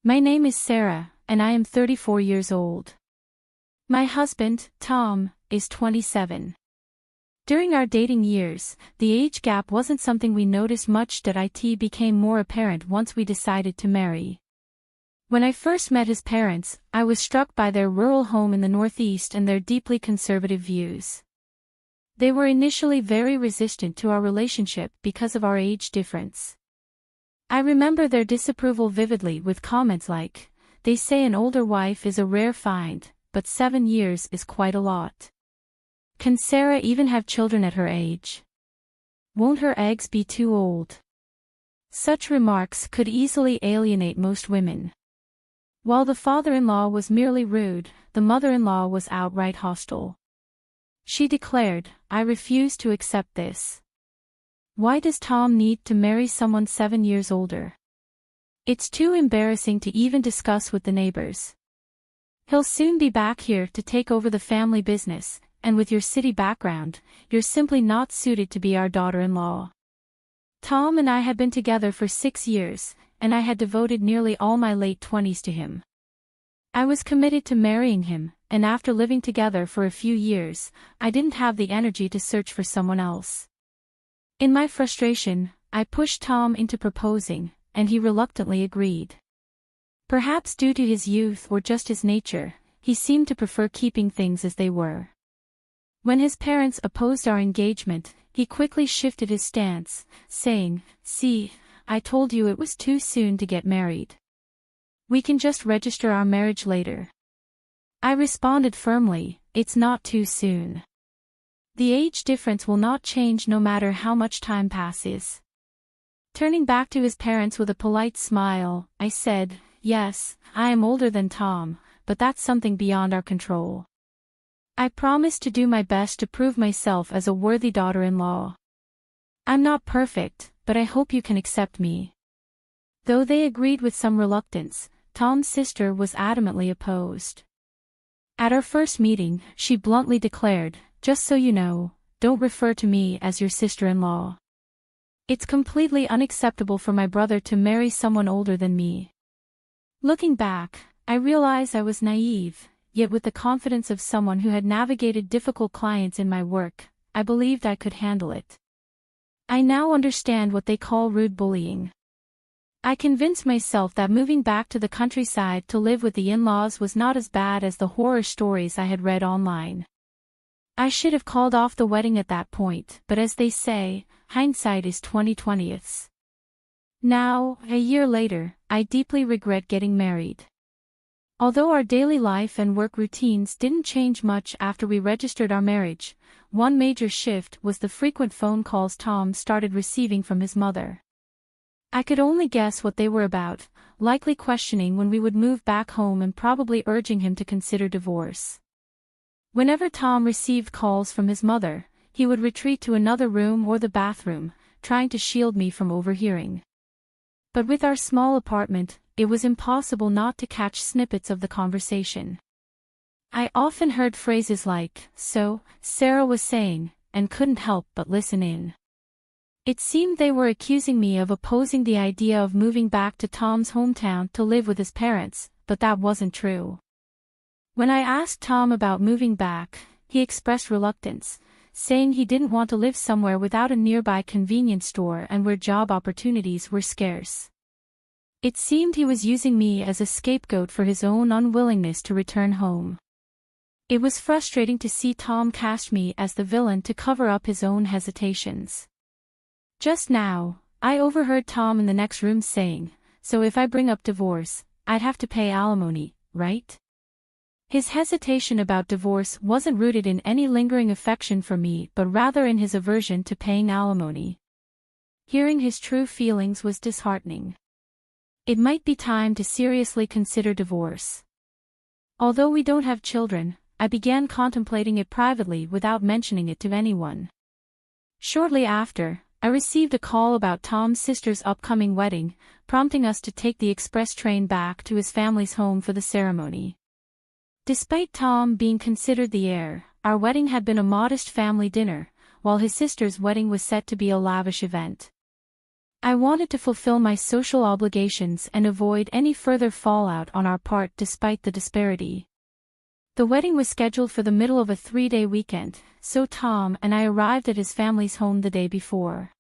My name is Sarah, and I am 34 years old. My husband, Tom, is 27. During our dating years, the age gap wasn't something we noticed much, that it became more apparent once we decided to marry. When I first met his parents, I was struck by their rural home in the Northeast and their deeply conservative views. They were initially very resistant to our relationship because of our age difference. I remember their disapproval vividly, with comments like, "They say an older wife is a rare find, but 7 years is quite a lot. Can Sarah even have children at her age? Won't her eggs be too old?" Such remarks could easily alienate most women. While the father-in-law was merely rude, the mother-in-law was outright hostile. She declared, "I refuse to accept this. Why does Tom need to marry someone 7 years older? It's too embarrassing to even discuss with the neighbors. He'll soon be back here to take over the family business, and with your city background, you're simply not suited to be our daughter-in-law." Tom and I had been together for 6 years, and I had devoted nearly all my late 20s to him. I was committed to marrying him, and after living together for a few years, I didn't have the energy to search for someone else. In my frustration, I pushed Tom into proposing, and he reluctantly agreed. Perhaps due to his youth or just his nature, he seemed to prefer keeping things as they were. When his parents opposed our engagement, he quickly shifted his stance, saying, "See, I told you it was too soon to get married. We can just register our marriage later." I responded firmly, "It's not too soon. The age difference will not change no matter how much time passes." Turning back to his parents with a polite smile, I said, "Yes, I am older than Tom, but that's something beyond our control. I promise to do my best to prove myself as a worthy daughter-in-law. I'm not perfect, but I hope you can accept me." Though they agreed with some reluctance, Tom's sister was adamantly opposed. At our first meeting, she bluntly declared, "Just so you know, don't refer to me as your sister-in-law. It's completely unacceptable for my brother to marry someone older than me." Looking back, I realize I was naive, yet with the confidence of someone who had navigated difficult clients in my work, I believed I could handle it. I now understand what they call rude bullying. I convinced myself that moving back to the countryside to live with the in-laws was not as bad as the horror stories I had read online. I should have called off the wedding at that point, but as they say, hindsight is 20/20. Now, a year later, I deeply regret getting married. Although our daily life and work routines didn't change much after we registered our marriage, one major shift was the frequent phone calls Tom started receiving from his mother. I could only guess what they were about, likely questioning when we would move back home and probably urging him to consider divorce. Whenever Tom received calls from his mother, he would retreat to another room or the bathroom, trying to shield me from overhearing. But with our small apartment, it was impossible not to catch snippets of the conversation. I often heard phrases like, "So, Sarah was saying," and couldn't help but listen in. It seemed they were accusing me of opposing the idea of moving back to Tom's hometown to live with his parents, but that wasn't true. When I asked Tom about moving back, he expressed reluctance, saying he didn't want to live somewhere without a nearby convenience store and where job opportunities were scarce. It seemed he was using me as a scapegoat for his own unwillingness to return home. It was frustrating to see Tom cast me as the villain to cover up his own hesitations. Just now, I overheard Tom in the next room saying, "So if I bring up divorce, I'd have to pay alimony, right?" His hesitation about divorce wasn't rooted in any lingering affection for me but rather in his aversion to paying alimony. Hearing his true feelings was disheartening. It might be time to seriously consider divorce. Although we don't have children, I began contemplating it privately without mentioning it to anyone. Shortly after, I received a call about Tom's sister's upcoming wedding, prompting us to take the express train back to his family's home for the ceremony. Despite Tom being considered the heir, our wedding had been a modest family dinner, while his sister's wedding was set to be a lavish event. I wanted to fulfill my social obligations and avoid any further fallout on our part despite the disparity. The wedding was scheduled for the middle of a 3-day weekend, so Tom and I arrived at his family's home the day before.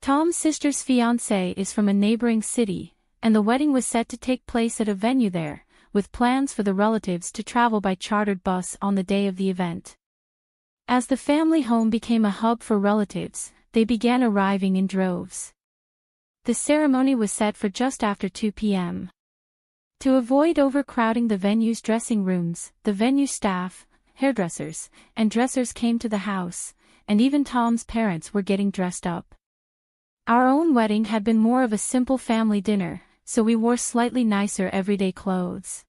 Tom's sister's fiancé is from a neighboring city, and the wedding was set to take place at a venue there, with plans for the relatives to travel by chartered bus on the day of the event. As the family home became a hub for relatives, they began arriving in droves. The ceremony was set for just after 2 p.m. To avoid overcrowding the venue's dressing rooms, the venue staff, hairdressers, and dressers came to the house, and even Tom's parents were getting dressed up. Our own wedding had been more of a simple family dinner, so we wore slightly nicer everyday clothes.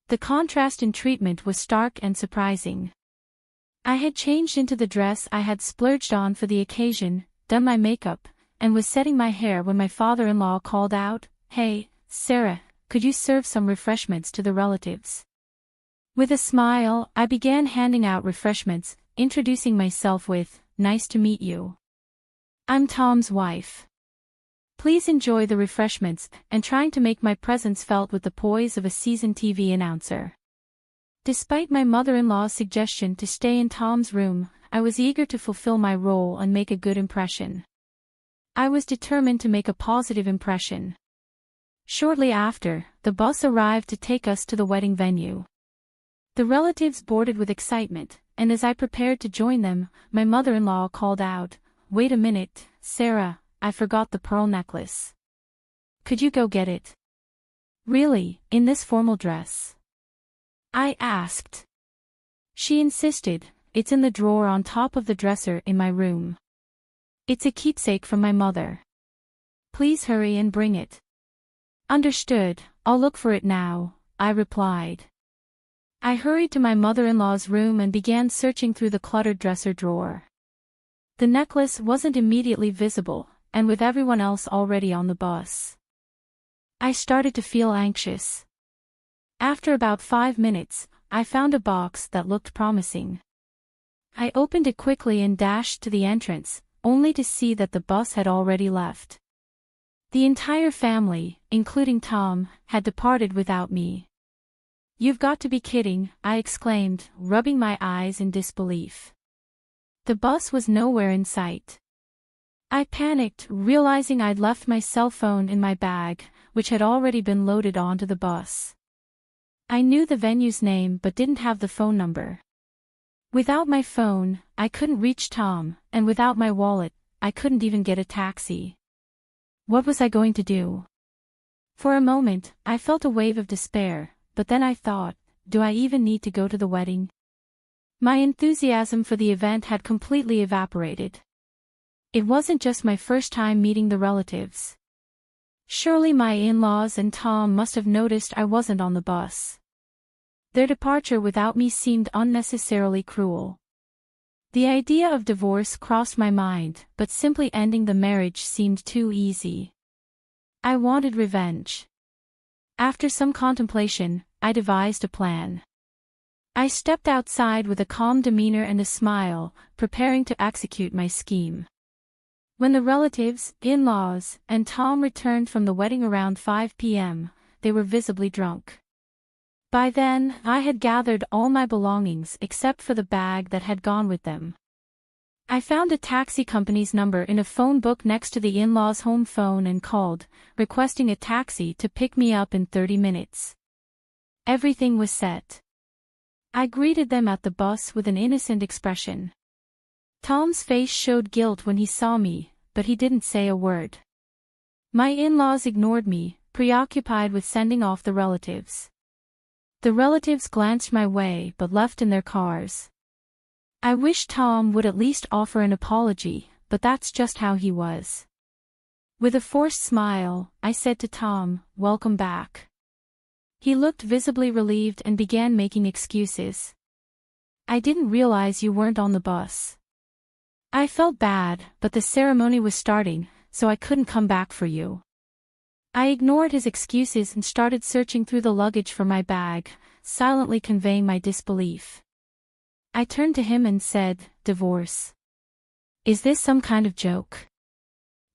The contrast in treatment was stark and surprising. I had changed into the dress I had splurged on for the occasion, done my makeup, and was setting my hair when my father-in-law called out, "Hey, Sarah, could you serve some refreshments to the relatives?" With a smile, I began handing out refreshments, introducing myself with, "Nice to meet you. I'm Tom's wife. Please enjoy the refreshments," and trying to make my presence felt with the poise of a seasoned TV announcer. Despite my mother-in-law's suggestion to stay in Tom's room, I was eager to fulfill my role and make a good impression. I was determined to make a positive impression. Shortly after, the bus arrived to take us to the wedding venue. The relatives boarded with excitement, and as I prepared to join them, my mother-in-law called out, "Wait a minute, Sarah, I forgot the pearl necklace. Could you go get it?" "Really, in this formal dress?" I asked. She insisted, "It's in the drawer on top of the dresser in my room. It's a keepsake from my mother. Please hurry and bring it." "Understood, I'll look for it now," I replied. I hurried to my mother-in-law's room and began searching through the cluttered dresser drawer. The necklace wasn't immediately visible, and with everyone else already on the bus, I started to feel anxious. After about 5 minutes, I found a box that looked promising. I opened it quickly and dashed to the entrance, only to see that the bus had already left. The entire family, including Tom, had departed without me. "You've got to be kidding," I exclaimed, rubbing my eyes in disbelief. The bus was nowhere in sight. I panicked, realizing I'd left my cell phone in my bag, which had already been loaded onto the bus. I knew the venue's name but didn't have the phone number. Without my phone, I couldn't reach Tom, and without my wallet, I couldn't even get a taxi. What was I going to do? For a moment, I felt a wave of despair, but then I thought, do I even need to go to the wedding? My enthusiasm for the event had completely evaporated. It wasn't just my first time meeting the relatives. Surely my in-laws and Tom must have noticed I wasn't on the bus. Their departure without me seemed unnecessarily cruel. The idea of divorce crossed my mind, but simply ending the marriage seemed too easy. I wanted revenge. After some contemplation, I devised a plan. I stepped outside with a calm demeanor and a smile, preparing to execute my scheme. When the relatives, in-laws, and Tom returned from the wedding around 5 p.m., they were visibly drunk. By then, I had gathered all my belongings except for the bag that had gone with them. I found a taxi company's number in a phone book next to the in-laws' home phone and called, requesting a taxi to pick me up in 30 minutes. Everything was set. I greeted them at the bus with an innocent expression. Tom's face showed guilt when he saw me, but he didn't say a word. My in-laws ignored me, preoccupied with sending off the relatives. The relatives glanced my way but left in their cars. I wished Tom would at least offer an apology, but that's just how he was. With a forced smile, I said to Tom, "Welcome back." He looked visibly relieved and began making excuses. "I didn't realize you weren't on the bus." I felt bad, but the ceremony was starting, so I couldn't come back for you. I ignored his excuses and started searching through the luggage for my bag, silently conveying my disbelief. I turned to him and said, "Divorce? Is this some kind of joke?"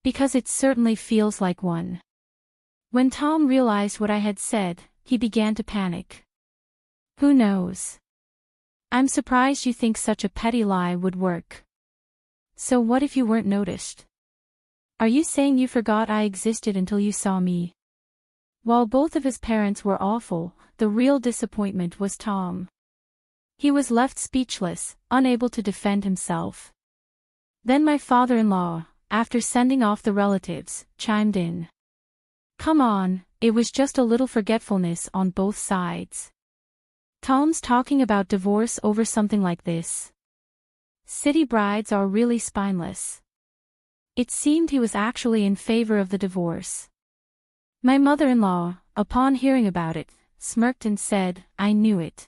Because it certainly feels like one. When Tom realized what I had said, he began to panic. Who knows? I'm surprised you think such a petty lie would work. So what if you weren't noticed? Are you saying you forgot I existed until you saw me? While both of his parents were awful, the real disappointment was Tom. He was left speechless, unable to defend himself. Then my father-in-law, after sending off the relatives, chimed in. Come on, it was just a little forgetfulness on both sides. Tom's talking about divorce over something like this. City brides are really spineless. It seemed he was actually in favor of the divorce. My mother-in-law, upon hearing about it, smirked and said, I knew it.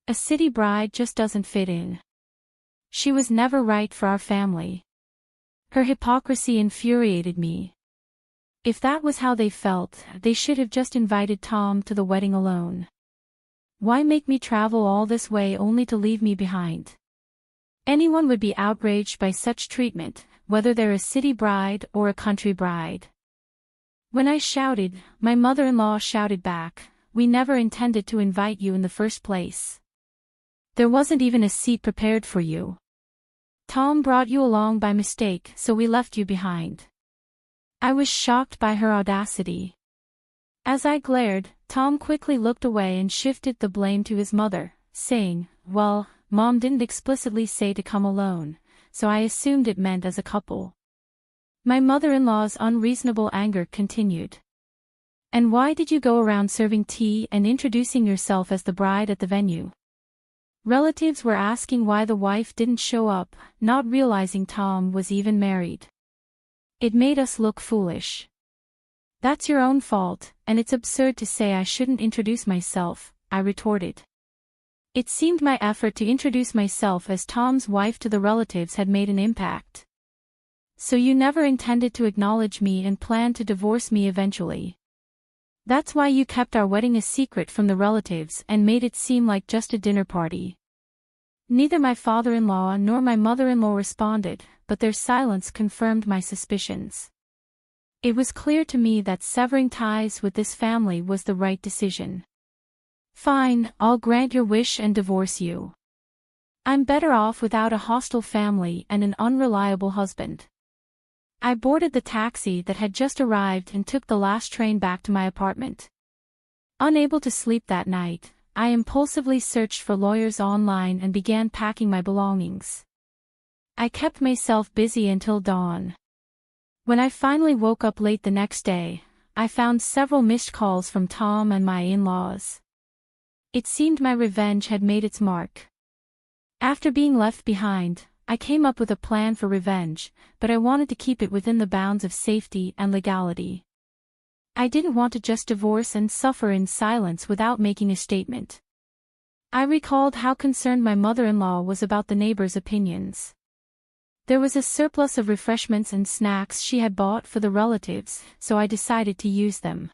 A city bride just doesn't fit in. She was never right for our family. Her hypocrisy infuriated me. If that was how they felt, they should have just invited Tom to the wedding alone. Why make me travel all this way only to leave me behind? Anyone would be outraged by such treatment, whether they're a city bride or a country bride. When I shouted, my mother-in-law shouted back, we never intended to invite you in the first place. There wasn't even a seat prepared for you. Tom brought you along by mistake, so we left you behind. I was shocked by her audacity. As I glared, Tom quickly looked away and shifted the blame to his mother, saying, well, Mom didn't explicitly say to come alone, so I assumed it meant as a couple. My mother-in-law's unreasonable anger continued. And why did you go around serving tea and introducing yourself as the bride at the venue? Relatives were asking why the wife didn't show up, not realizing Tom was even married. It made us look foolish. That's your own fault, and it's absurd to say I shouldn't introduce myself, I retorted. It seemed my effort to introduce myself as Tom's wife to the relatives had made an impact. So you never intended to acknowledge me and planned to divorce me eventually. That's why you kept our wedding a secret from the relatives and made it seem like just a dinner party. Neither my father-in-law nor my mother-in-law responded, but their silence confirmed my suspicions. It was clear to me that severing ties with this family was the right decision. Fine, I'll grant your wish and divorce you. I'm better off without a hostile family and an unreliable husband. I boarded the taxi that had just arrived and took the last train back to my apartment. Unable to sleep that night, I impulsively searched for lawyers online and began packing my belongings. I kept myself busy until dawn. When I finally woke up late the next day, I found several missed calls from Tom and my in-laws. It seemed my revenge had made its mark. After being left behind, I came up with a plan for revenge, but I wanted to keep it within the bounds of safety and legality. I didn't want to just divorce and suffer in silence without making a statement. I recalled how concerned my mother-in-law was about the neighbors' opinions. There was a surplus of refreshments and snacks she had bought for the relatives, so I decided to use them.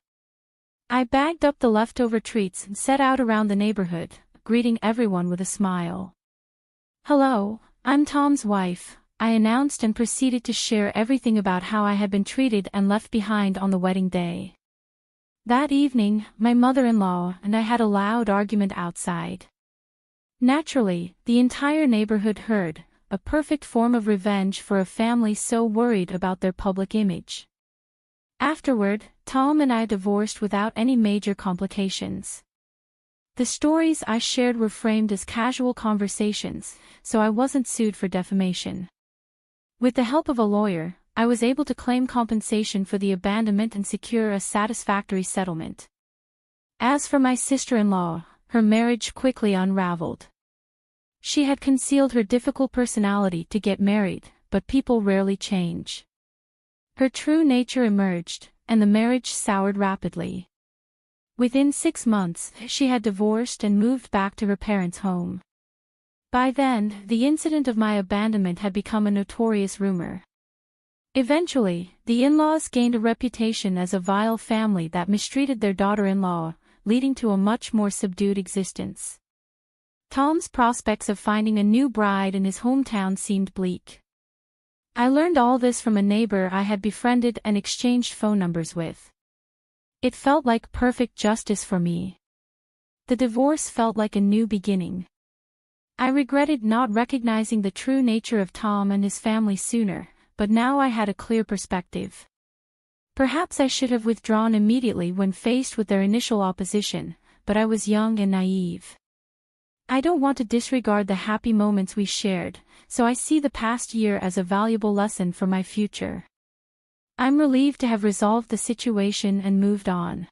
I bagged up the leftover treats and set out around the neighborhood, greeting everyone with a smile. Hello, I'm Tom's wife, I announced and proceeded to share everything about how I had been treated and left behind on the wedding day. That evening, my mother-in-law and I had a loud argument outside. Naturally, the entire neighborhood heard, a perfect form of revenge for a family so worried about their public image. Afterward, Tom and I divorced without any major complications. The stories I shared were framed as casual conversations, so I wasn't sued for defamation. With the help of a lawyer, I was able to claim compensation for the abandonment and secure a satisfactory settlement. As for my sister-in-law, her marriage quickly unraveled. She had concealed her difficult personality to get married, but people rarely change. Her true nature emerged, and the marriage soured rapidly. Within 6 months, she had divorced and moved back to her parents' home. By then, the incident of my abandonment had become a notorious rumor. Eventually, the in-laws gained a reputation as a vile family that mistreated their daughter-in-law, leading to a much more subdued existence. Tom's prospects of finding a new bride in his hometown seemed bleak. I learned all this from a neighbor I had befriended and exchanged phone numbers with. It felt like perfect justice for me. The divorce felt like a new beginning. I regretted not recognizing the true nature of Tom and his family sooner, but now I had a clear perspective. Perhaps I should have withdrawn immediately when faced with their initial opposition, but I was young and naive. I don't want to disregard the happy moments we shared, so I see the past year as a valuable lesson for my future. I'm relieved to have resolved the situation and moved on.